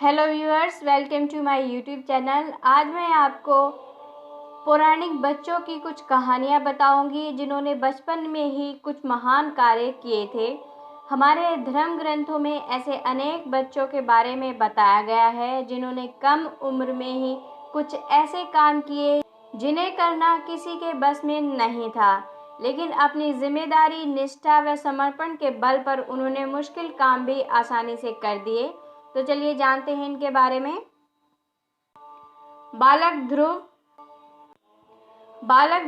Hello viewers, welcome to my YouTube channel. आज मैं आपको पौराणिक बच्चों की कुछ कहानियाँ बताऊंगी जिन्होंने बचपन में ही कुछ महान कार्य किए थे। हमारे धर्म ग्रंथों में ऐसे अनेक बच्चों के बारे में बताया गया है जिन्होंने कम उम्र में ही कुछ ऐसे काम किए जिन्हें करना किसी के बस में नहीं था, लेकिन अपनी जिम्मेदारी, निष्ठा व समर्पण के बल पर उन्होंने मुश्किल काम भी आसानी से कर दिए। तो चलिए जानते हैं इनके बारे में। बालक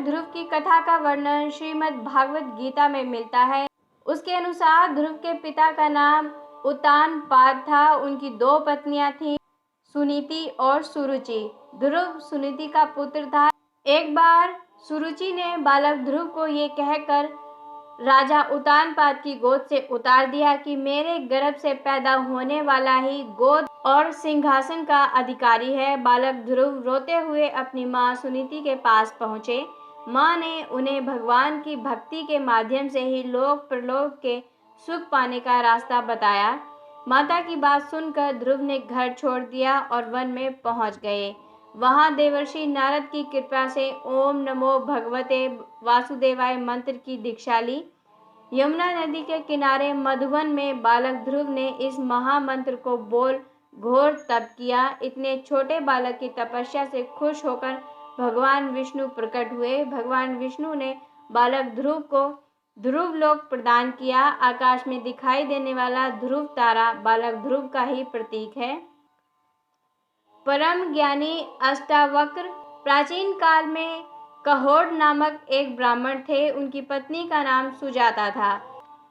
ध्रुव की कथा का वर्णन श्रीमद् भागवत गीता में मिलता है। उसके अनुसार ध्रुव के पिता का नाम उत्तानपाद था। उनकी दो पत्नियां थीं, सुनीति और सुरुचि। ध्रुव सुनीति का पुत्र था। एक बार सुरुचि ने बालक ध्रुव को ये कहकर राजा उत्तानपाद की गोद से उतार दिया कि मेरे गर्भ से पैदा होने वाला ही गोद और सिंहासन का अधिकारी है। बालक ध्रुव रोते हुए अपनी माँ सुनीति के पास पहुँचे। माँ ने उन्हें भगवान की भक्ति के माध्यम से ही लोक परलोक के सुख पाने का रास्ता बताया। माता की बात सुनकर ध्रुव ने घर छोड़ दिया और वन में पहुँच गए। वहाँ देवर्षि नारद की कृपा से ओम नमो भगवते वासुदेवाय मंत्र की दीक्षा ली। यमुना नदी के किनारे मधुवन में बालक ध्रुव ने इस महामंत्र को बोल घोर तप किया। इतने छोटे बालक की तपस्या से खुश होकर भगवान विष्णु प्रकट हुए। भगवान विष्णु ने बालक ध्रुव को ध्रुव लोक प्रदान किया। आकाश में दिखाई देने वाला ध्रुव तारा बालक ध्रुव का ही प्रतीक है। परम ज्ञानी अष्टावक्र प्राचीन काल में कहोड़ नामक एक ब्राह्मण थे। उनकी पत्नी का नाम सुजाता था।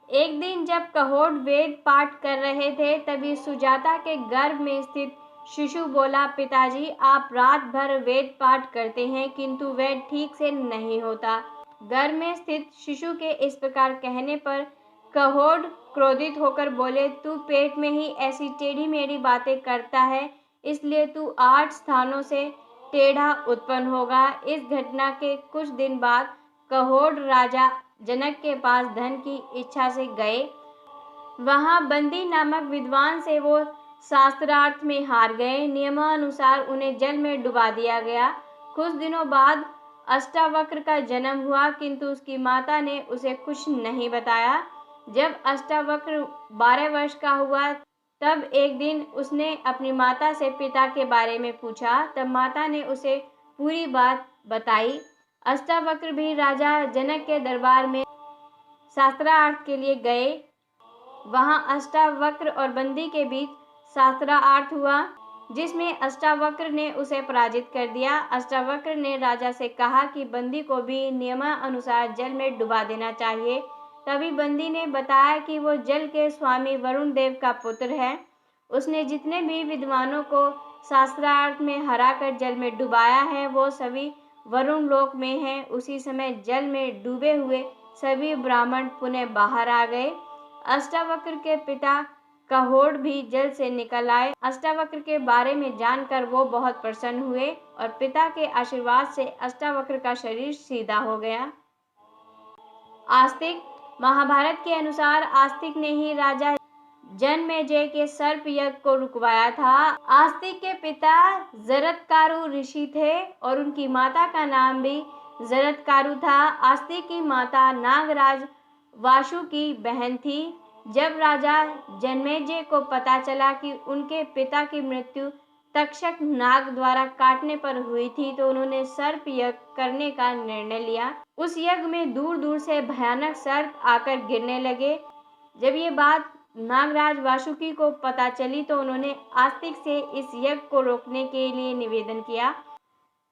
एक दिन जब कहोड़ वेद पाठ कर रहे थे, तभी सुजाता के गर्भ में स्थित शिशु बोला, पिताजी आप रात भर वेद पाठ करते हैं किंतु वेद ठीक से नहीं होता। गर्भ में स्थित शिशु के इस प्रकार कहने पर कहोड़ क्रोधित होकर बोले, तू पेट में ही ऐसी टेढ़ी मेढ़ी बातें करता है, इसलिए तू 8 स्थानों से टेढ़ा उत्पन्न होगा। इस घटना के कुछ दिन बाद कहोड़ राजा जनक के पास धन की इच्छा से गए। वहाँ बंदी नामक विद्वान से वो शास्त्रार्थ में हार गए। नियमानुसार उन्हें जल में डुबा दिया गया। कुछ दिनों बाद अष्टावक्र का जन्म हुआ, किंतु उसकी माता ने उसे कुछ नहीं बताया। जब अष्टावक्र 12 वर्ष का हुआ, तब एक दिन उसने अपनी माता से पिता के बारे में पूछा। तब माता ने उसे पूरी बात बताई। अष्टावक्र भी राजा जनक के दरबार में शास्त्रार्थ के लिए गए। वहां अष्टावक्र और बंदी के बीच शास्त्रार्थ हुआ, जिसमें अष्टावक्र ने उसे पराजित कर दिया। अष्टावक्र ने राजा से कहा कि बंदी को भी नियमानुसार जल में डुबा देना चाहिए। तभी बंदी ने बताया कि वो जल के स्वामी वरुण देव का पुत्र है। उसने जितने भी विद्वानों को शास्त्रार्थ में हराकर जल में डुबाया है, वो सभी वरुण लोक में हैं। उसी समय जल में डूबे हुए सभी ब्राह्मण पुनः बाहर आ गए। अष्टावक्र के पिता कहोड़ भी जल से निकल आए। अष्टावक्र के बारे में जानकर वो बहुत प्रसन्न हुए और पिता के आशीर्वाद से अष्टावक्र का शरीर सीधा हो गया। आस्तिक महाभारत के अनुसार आस्तिक ने ही राजा जनमेजय के सर्प यज्ञ को रुकवाया था। आस्तिक के पिता जरत्कारु ऋषि थे और उनकी माता का नाम भी जरत्कारु था। आस्तिक की माता नागराज वासु की बहन थी। जब राजा जनमेजय को पता चला कि उनके पिता की मृत्यु तक्षक नाग द्वारा काटने पर हुई थी, तो उन्होंने सर्प यज्ञ करने का निर्णय लिया। उस यज्ञ में दूर दूर से भयानक सर्प आकर गिरने लगे। जब ये बात नागराज वासुकी को पता चली, तो उन्होंने आस्तिक से इस यज्ञ को रोकने के लिए निवेदन किया।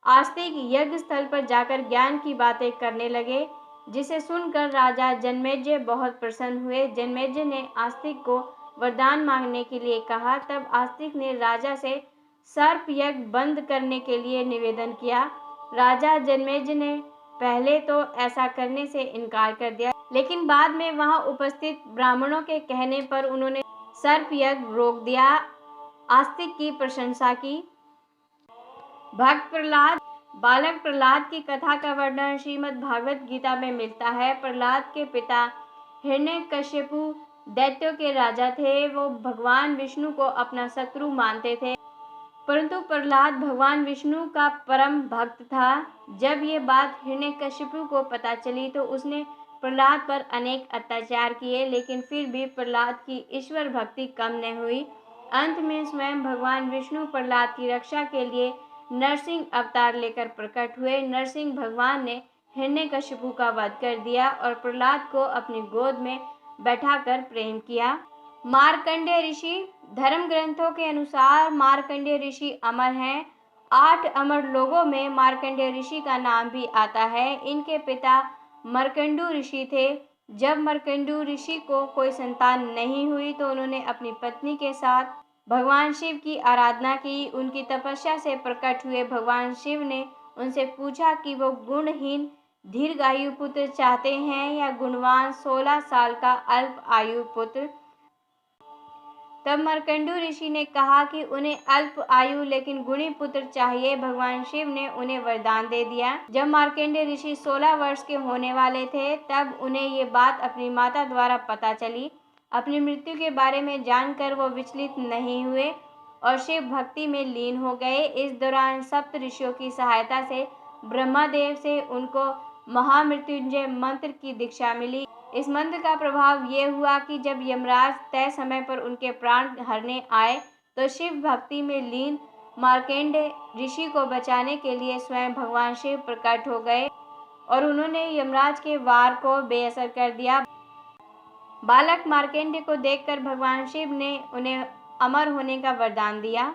आस्तिक यज्ञ स्थल पर जाकर ज्ञान की बातें करने लगे, जिसे सुनकर राजा जनमेजय बहुत प्रसन्न हुए। जनमेजय ने आस्तिक को वरदान मांगने के लिए कहा। तब आस्तिक ने राजा से सर्प यज्ञ बंद करने के लिए निवेदन किया। राजा जनमेजय ने पहले तो ऐसा करने से इनकार कर दिया, लेकिन बाद में वहां उपस्थित ब्राह्मणों के कहने पर उन्होंने सर्प यज्ञ रोक दिया। आस्तिक की प्रशंसा की। भक्त प्रहलाद बालक प्रहलाद की कथा का वर्णन श्रीमद् भागवत गीता में मिलता है। प्रहलाद के पिता हिरण्यकश्यपु दैत्यों के राजा थे, वो भगवान विष्णु को अपना शत्रु मानते थे। परंतु प्रहलाद भगवान विष्णु का परम भक्त था। जब ये बात हिरण्यकशिपु को पता चली तो उसने प्रहलाद पर अनेक अत्याचार किए, लेकिन फिर भी प्रहलाद की ईश्वर भक्ति कम न हुई। अंत में स्वयं भगवान विष्णु प्रहलाद की रक्षा के लिए नरसिंह अवतार लेकर प्रकट हुए। नरसिंह भगवान ने हिरण्यकशिपु का वध कर दिया और प्रहलाद को अपनी गोद में बैठाकर प्रेम किया। मार्कंडेय ऋषि, धर्म ग्रंथों के अनुसार मार्कंडेय ऋषि अमर हैं। 8 अमर लोगों में मार्कंडेय ऋषि का नाम भी आता है। इनके पिता मर्कंडु ऋषि थे। जब मर्कंडु ऋषि को कोई संतान नहीं हुई तो उन्होंने अपनी पत्नी के साथ भगवान शिव की आराधना की। उनकी तपस्या से प्रकट हुए भगवान शिव ने उनसे पूछा कि वो गुणहीन दीर्घायु पुत्र चाहते हैं या गुणवान 16 साल का अल्प आयु पुत्र। तब मर्कंडु ऋषि ने कहा कि उन्हें अल्प आयु लेकिन गुणी पुत्र चाहिए। भगवान शिव ने उन्हें वरदान दे दिया। जब मार्कंडेय ऋषि 16 वर्ष के होने वाले थे तब उन्हें ये बात अपनी माता द्वारा पता चली। अपनी मृत्यु के बारे में जानकर वो विचलित नहीं हुए और शिव भक्ति में लीन हो गए। इस दौरान सप्त ऋषियों की सहायता से ब्रह्मदेव से उनको महामृत्युंजय मंत्र की दीक्षा मिली। इस मंत्र का प्रभाव ये हुआ कि जब यमराज तय समय पर उनके प्राण हरने आए तो शिव भक्ति में लीन मार्कंडेय ऋषि को बचाने के लिए स्वयं भगवान शिव प्रकट हो गए और उन्होंने यमराज के वार को बेअसर कर दिया। बालक मार्कंडेय को देखकर भगवान शिव ने उन्हें अमर होने का वरदान दिया।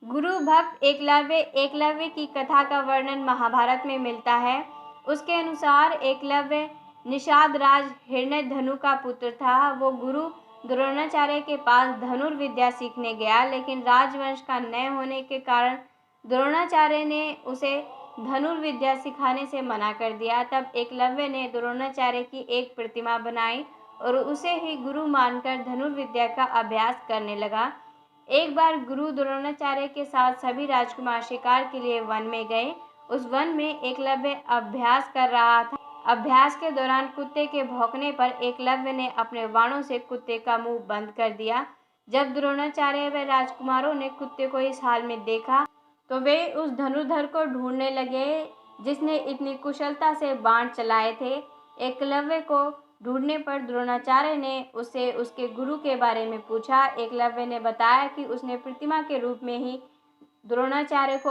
गुरु भक्त एकलव्य की कथा का वर्णन महाभारत में मिलता है। उसके अनुसार एकलव्य निषाद राज हिरण्यधनु का पुत्र था। वो गुरु द्रोणाचार्य के पास धनुर्विद्या सीखने गया, लेकिन राजवंश का न होने के कारण द्रोणाचार्य ने उसे धनुर्विद्या सिखाने से मना कर दिया। तब एकलव्य ने द्रोणाचार्य की एक प्रतिमा बनाई और उसे ही गुरु मानकर धनुर्विद्या का अभ्यास करने लगा। एक बार गुरु द्रोणाचार्य के साथ सभी राजकुमार शिकार के लिए वन में गए। उस वन में एकलव्य अभ्यास कर रहा था। अभ्यास के दौरान कुत्ते के भौंकने पर एकलव्य ने अपने बाणों से कुत्ते का मुंह बंद कर दिया। जब द्रोणाचार्य व राजकुमारों ने कुत्ते को इस हाल में देखा तो वे उस धनुर्धर को ढूंढने लगे जिसने इतनी कुशलता से बाण चलाए थे। एकलव्य को ढूंढने पर द्रोणाचार्य ने उससे उसके गुरु के बारे में पूछा। एकलव्य ने बताया कि उसने प्रतिमा के रूप में ही द्रोणाचार्य को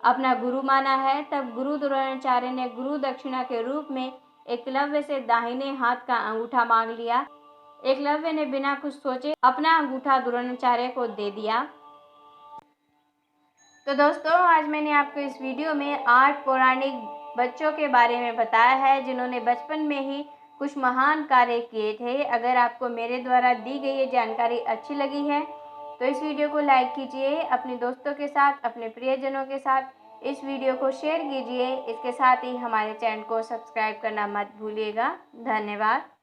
अपना गुरु माना है। तब गुरु द्रोणाचार्य ने गुरु दक्षिणा के रूप में एकलव्य से दाहिने हाथ का अंगूठा मांग लिया। एकलव्य ने बिना कुछ सोचे अपना अंगूठा द्रोणाचार्य को दे दिया। तो दोस्तों, आज मैंने आपको इस वीडियो में 8 पौराणिक बच्चों के बारे में बताया है जिन्होंने बचपन में ही कुछ महान कार्य किए थे। अगर आपको मेरे द्वारा दी गई ये जानकारी अच्छी लगी है तो इस वीडियो को लाइक कीजिए, अपने दोस्तों के साथ, अपने प्रियजनों के साथ इस वीडियो को शेयर कीजिए। इसके साथ ही हमारे चैनल को सब्सक्राइब करना मत भूलिएगा। धन्यवाद।